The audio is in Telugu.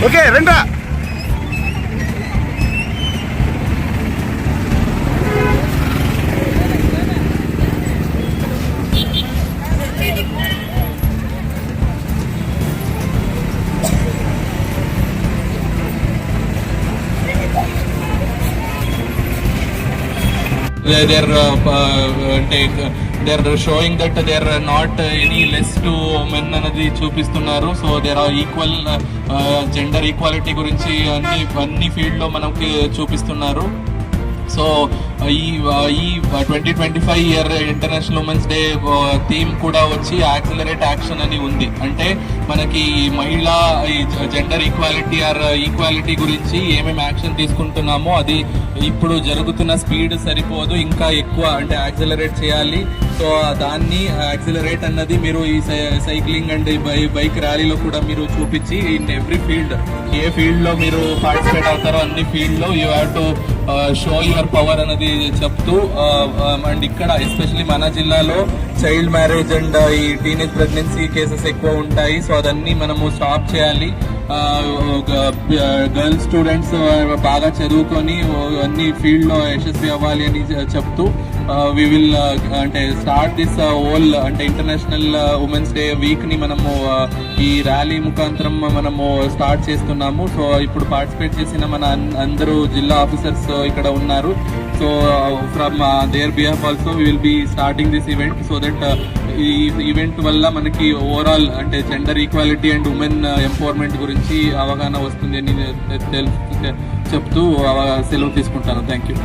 Okay రండా. they're showing that they're not any less to men అనేది చూపిస్తున్నారు. So there are equal gender equality గురించి అన్ని ఫీల్డ్ లో మనకి చూపిస్తున్నారు. సో ఈ 2025 year international women's day theme కూడా వచ్చి యాక్సిలరేట్ యాక్షన్ అని ఉంది. అంటే మనకి మహిళా జెండర్ ఈక్వాలిటీ ఆర్ ఈక్వాలిటీ గురించి ఏమేమి యాక్షన్ తీసుకుంటున్నామో అది ఇప్పుడు జరుగుతున్న స్పీడ్ సరిపోదు, ఇంకా ఎక్కువ అంటే యాక్సిలరేట్ చేయాలి. సో దాన్ని యాక్సిలరేట్ అన్నది మీరు ఈ సైక్లింగ్ అండ్ బైక్ ర్యాలీలో కూడా మీరు చూపించి in every field, A field లో మీరు పార్టిసిపేట్ అవుతారో అన్ని ఫీల్డ్ లో you have to show your power అనేది చెప్తూ అండ్ ఇక్కడ ఎస్పెషలీ మన జిల్లాలో చైల్డ్ మ్యారేజ్ అండ్ ఈ టీనేజ్ ప్రెగ్నెన్సీ కేసెస్ ఎక్కువ ఉంటాయి. సో అదన్నీ మనము స్టాప్ చేయాలి. గర్ల్స్ స్టూడెంట్స్ బాగా చదువుకొని అన్ని ఫీల్డ్ లో యశస్వి అవ్వాలి అని చెప్తూ వి విల్ అంటే స్టార్ట్ దిస్ హోల్ అంటే ఇంటర్నేషనల్ ఉమెన్స్ డే వీక్ ని మనము ఈ ర్యాలీ ముఖాంతరం మనము స్టార్ట్ చేస్తున్నాము. సో ఇప్పుడు పార్టిసిపేట్ చేసిన మన అందరూ జిల్లా ఆఫీసర్స్ ఇక్కడ ఉన్నారు. So from there behalf also we will be starting this event. So that ఈ ఈవెంట్ వల్ల మనకి ఓవరాల్ అంటే gender equality and women empowerment గురించి అవగాహన వస్తుంది అని చెప్తూ సెలవు తీసుకుంటాను. Thank you.